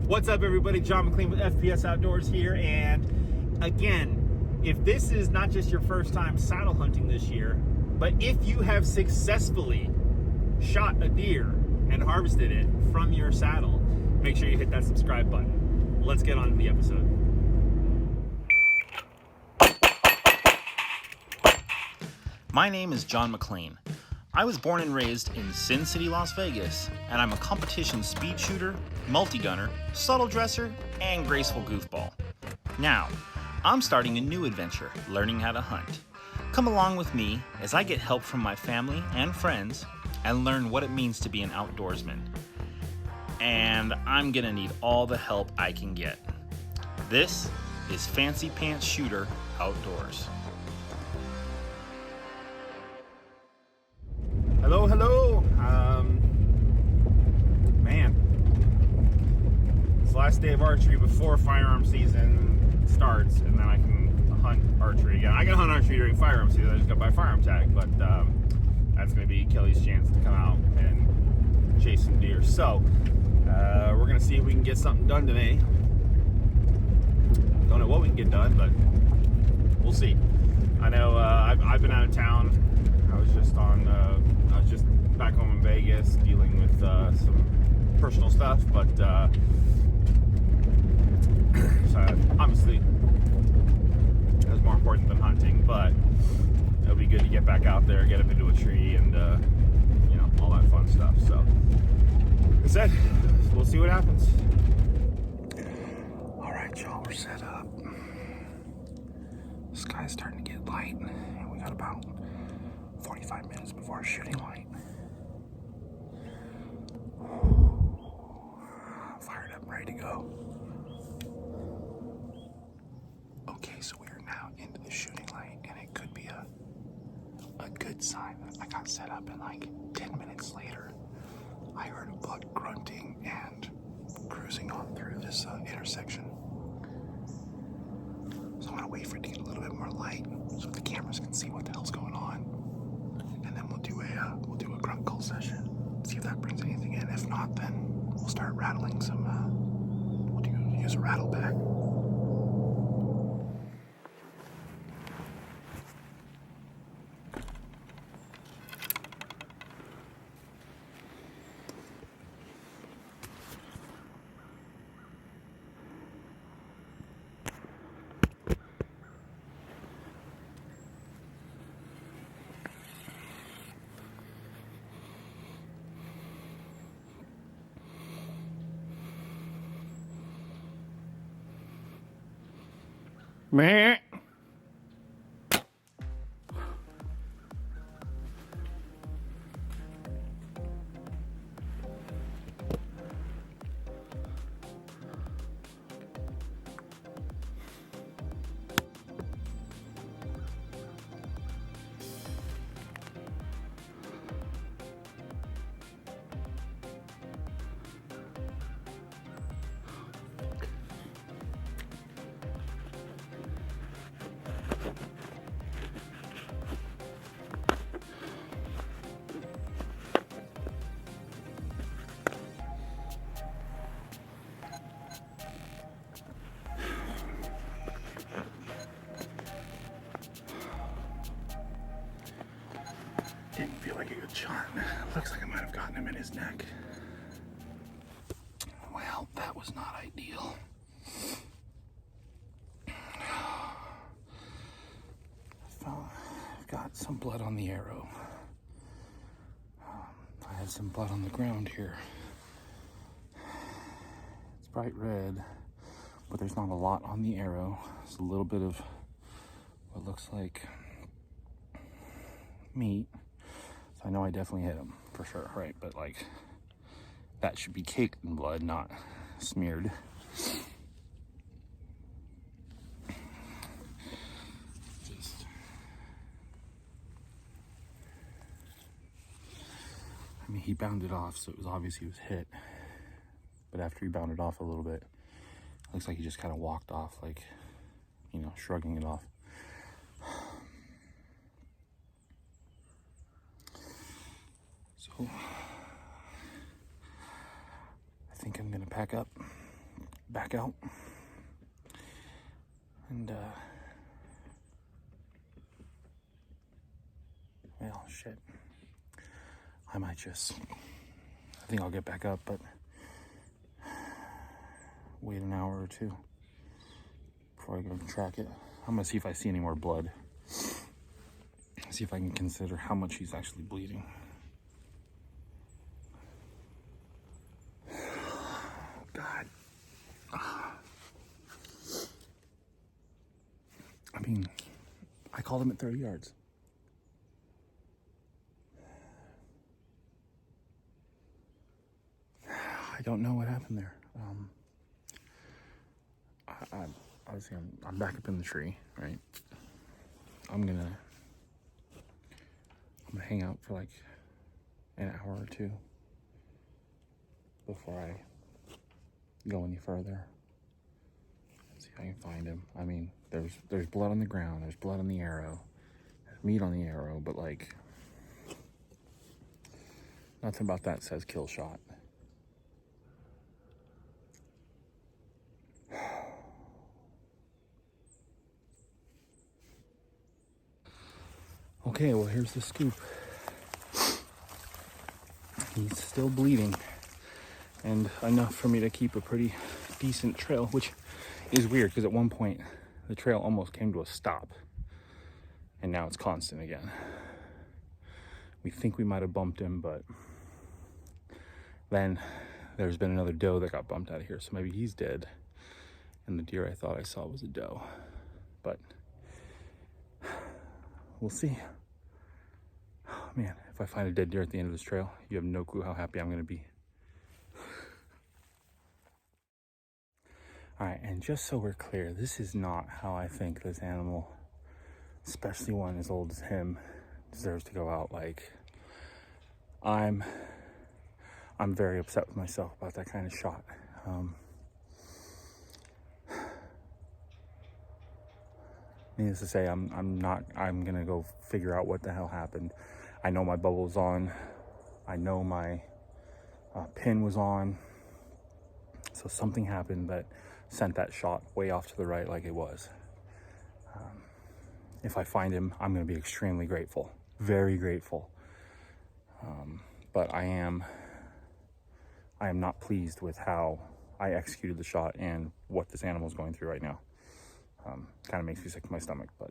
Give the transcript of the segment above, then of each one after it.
What's up, everybody? John McClain with FPS Outdoors here, and again, if this is not just your first time saddle hunting this year, but if you have successfully shot a deer and harvested it from your saddle, make sure you hit that subscribe button. Let's get on to the episode. My name is John McClain. I was born and raised in Sin City, Las Vegas, and I'm a competition speed shooter, multi-gunner, subtle dresser, and graceful goofball. Now, I'm starting a new adventure, learning how to hunt. Come along with me as I get help from my family and friends and learn what it means to be an outdoorsman. And I'm gonna need all the help I can get. This is Fancy Pants Shooter Outdoors. Hello. Man, it's the last day of archery before firearm season starts, and then I can hunt archery again. I can hunt archery during firearm season. I just got to buy a firearm tag, but that's going to be Kelly's chance to come out and chase some deer. So we're going to see if we can get something done today. Don't know what we can get done, but we'll see. I know I've been out of town. I was just back home in Vegas dealing with some personal stuff, but so obviously it was more important than hunting, but it'll be good to get back out there, get up into a tree, and all that fun stuff. So like I said, we'll see what happens. All right, y'all, we're set up. The sky's starting to get light, and we got about 45 minutes before our shooting light. Fired up, ready to go. Okay, so we are now into the shooting light, and it could be a good sign. I got set up, and like 10 minutes later, I heard a buck grunting and cruising on through this intersection. So I'm gonna wait for it to get a little bit more light so the cameras can see what the hell's going on. And then we'll do a grunt call session. See if that brings anything in. If not, then we'll start rattling some. We'll use a rattle bag. Meh. Didn't feel like a good shot. Looks like I might have gotten him in his neck. Well, that was not ideal. I've got some blood on the arrow. I had some blood on the ground here. It's bright red, but there's not a lot on the arrow. It's a little bit of what looks like meat. I know I definitely hit him, for sure, right? But, like, that should be caked in blood, not smeared. I mean, he bounded off, so it was obvious he was hit. But after he bounded off a little bit, it looks like he just kind of walked off, like, shrugging it off. So I think I'm gonna pack up, back out. And, well, shit. I think I'll get back up, but wait an hour or two before I go and track it. I'm gonna see if I see any more blood. See if I can consider how much he's actually bleeding. God. I mean, I called him at 30 yards. I don't know what happened there. Obviously, I'm back up in the tree, right? I'm gonna hang out for like an hour or two before I go any further. See if I can find him. I mean, there's blood on the ground, there's blood on the arrow, there's meat on the arrow, but like nothing about that says kill shot. Okay, well, here's the scoop. He's still bleeding, and enough for me to keep a pretty decent trail, which is weird because at one point the trail almost came to a stop, and now it's constant again. We think we might have bumped him, but then there's been another doe that got bumped out of here, so maybe he's dead, and the deer I thought I saw was a doe, but we'll see. Oh, man, if I find a dead deer at the end of this trail, you have no clue how happy I'm gonna be. All right, and just so we're clear, this is not how I think this animal, especially one as old as him, deserves to go out. Like, I'm very upset with myself about that kind of shot. Needless to say, I'm gonna go figure out what the hell happened. I know my bubble was on. I know my pin was on. So something happened that sent that shot way off to the right like it was. If I find him, I'm gonna be extremely grateful, very grateful. But I am not pleased with how I executed the shot and what this animal is going through right now. Kind of makes me sick to my stomach, but.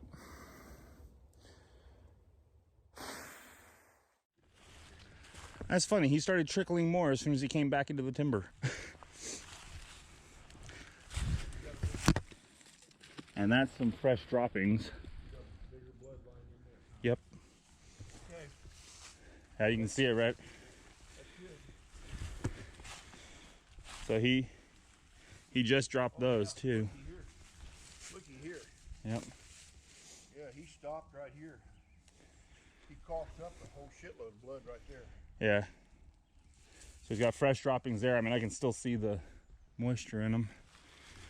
That's funny, he started trickling more as soon as he came back into the timber. And that's some fresh droppings. Yep. Okay. Yeah, you can see it, right? That's good. So he just dropped those too. Looky here. Yep. Yeah, he stopped right here. He coughed up a whole shitload of blood right there. Yeah. So he's got fresh droppings there. I mean, I can still see the moisture in them.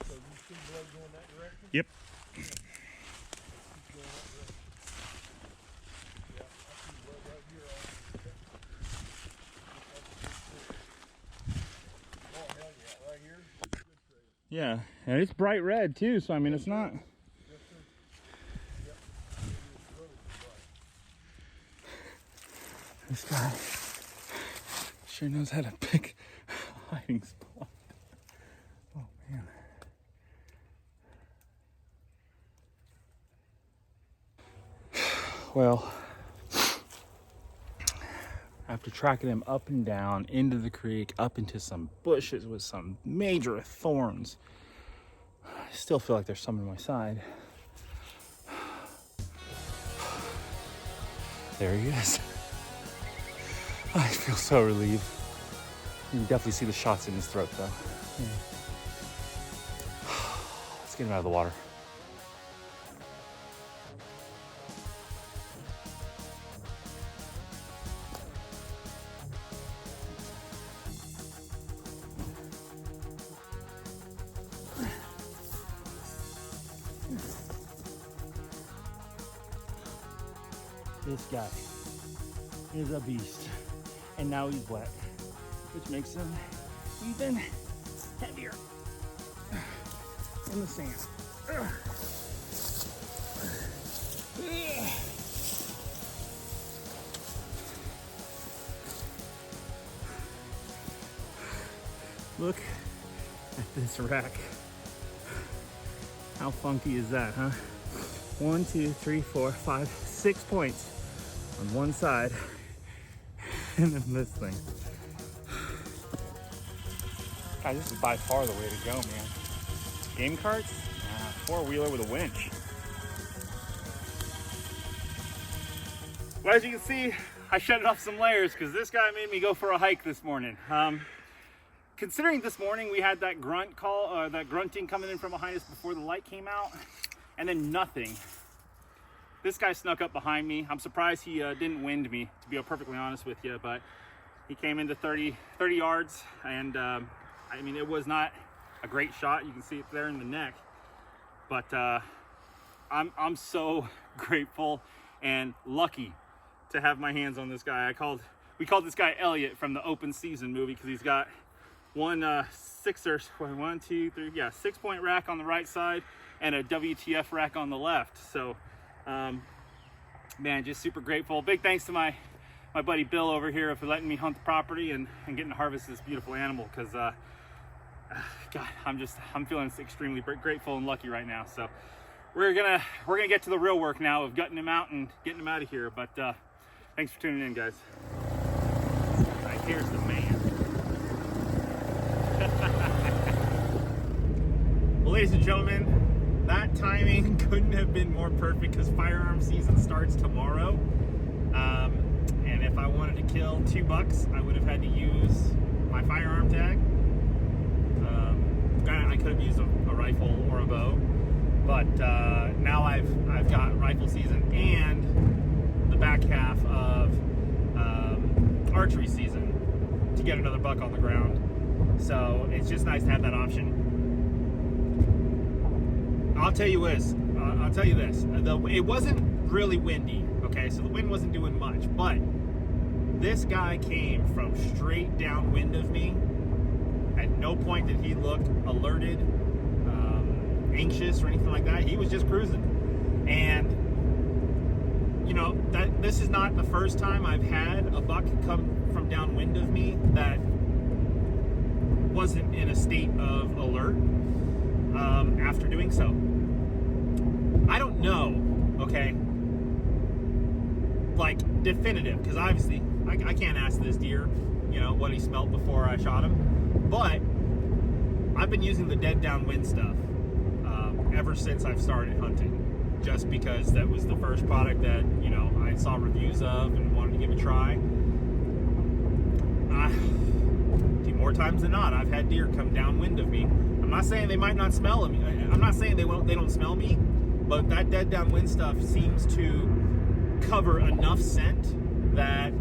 So you see blood going that direction? Yep. Keep going that direction. Yeah, I see blood right here. Oh, hell yeah, right here. Good trail. Yeah, and it's bright red too, so I mean, it's not. Yes, sir. Yep. This guy sure knows how to pick a hiding spot. Oh man. Well, after tracking him up and down into the creek, up into some bushes with some major thorns, I still feel like there's some on my side. There he is. I feel so relieved. You can definitely see the shots in his throat though. Yeah. Let's get him out of the water. This guy is a beast. And now he's wet, which makes him even heavier. in the sand. Look at this rack. How funky is that, huh? 1, 2, 3, 4, 5, 6 points on one side, and then this thing. God, this is by far the way to go, man. Game carts? Four-wheeler with a winch. Well, as you can see, I shut off some layers because this guy made me go for a hike this morning. Considering this morning we had that grunt call, that grunting coming in from behind us before the light came out, and then nothing. This guy snuck up behind me. I'm surprised he didn't wind me, to be perfectly honest with you, but he came into 30 yards, and I mean, it was not a great shot. You can see it there in the neck, but I'm so grateful and lucky to have my hands on this guy. We called this guy Elliot from the Open Season movie because he's got one 6-point rack on the right side and a WTF rack on the left. So man, just super grateful. Big thanks to my buddy Bill over here for letting me hunt the property and getting to harvest this beautiful animal, because God, I'm feeling extremely grateful and lucky right now. So we're gonna get to the real work now of gutting him out and getting him out of here. But thanks for tuning in, guys. All right, here's the man. Well, ladies and gentlemen, that timing couldn't have been more perfect because firearm season starts tomorrow. And if I wanted to kill 2 bucks, I would have had to use my firearm tag. I could have used a rifle or a bow, but now I've got rifle season and the back half of archery season to get another buck on the ground. So it's just nice to have that option. I'll tell you this. It wasn't really windy, okay? So the wind wasn't doing much, but this guy came from straight downwind of me. At no point did he look alerted, anxious, or anything like that. He was just cruising. And you know, this is not the first time I've had a buck come from downwind of me that wasn't in a state of alert after doing so. I don't know, okay, like definitive, because obviously I can't ask this deer, you know, what he smelled before I shot him. But I've been using the dead downwind stuff ever since I've started hunting, just because that was the first product that, you know, I saw reviews of and wanted to give a try. More times than not, I've had deer come downwind of me. I'm not saying they might not smell me. I'm not saying they don't smell me, but that dead downwind stuff seems to cover enough scent that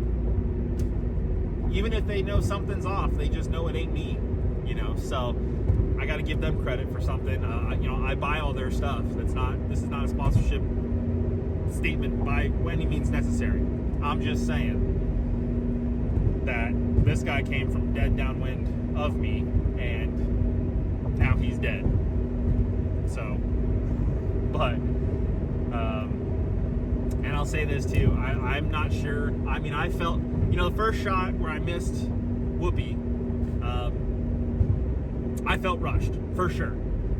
even if they know something's off, they just know it ain't me, you know. So I got to give them credit for something. You know, I buy all their stuff. This is not a sponsorship statement by any means necessary. I'm just saying that this guy came from dead downwind of me, and now he's dead. So, but and I'll say this too, I'm not sure. I mean, I felt, you know, the first shot where I missed Whoopi, I felt rushed for sure.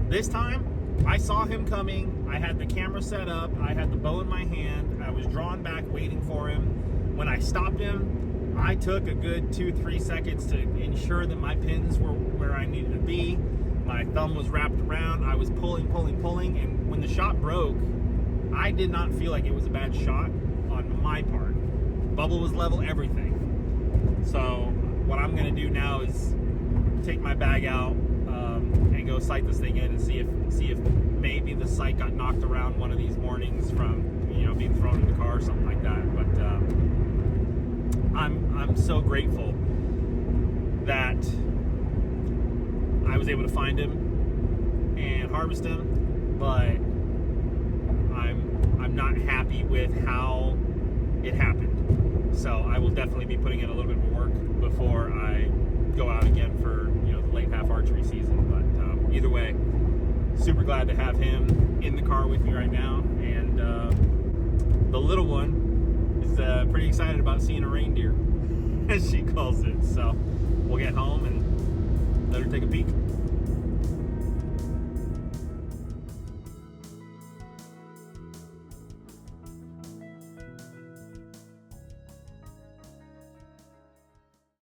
This time I saw him coming. I had the camera set up, I had the bow in my hand, I was drawn back waiting for him. When I stopped him, I took a good 2-3 seconds to ensure that my pins were where I needed to be. My thumb was wrapped around. I was pulling, and when the shot broke, I did not feel like it was a bad shot on my part. Bubble was level, everything. So what I'm gonna do now is take my bag out and go sight this thing in and see if maybe the sight got knocked around one of these mornings from, you know, being thrown in the car or something like that. But I'm so grateful that I was able to find him and harvest him, but I'm not happy with how it happened. So I will definitely be putting in a little bit more work before I go out again for, you know, the late half archery season. But either way, super glad to have him in the car with me right now. And the little one is pretty excited about seeing a reindeer, as she calls it. So we'll get home and let her take a peek.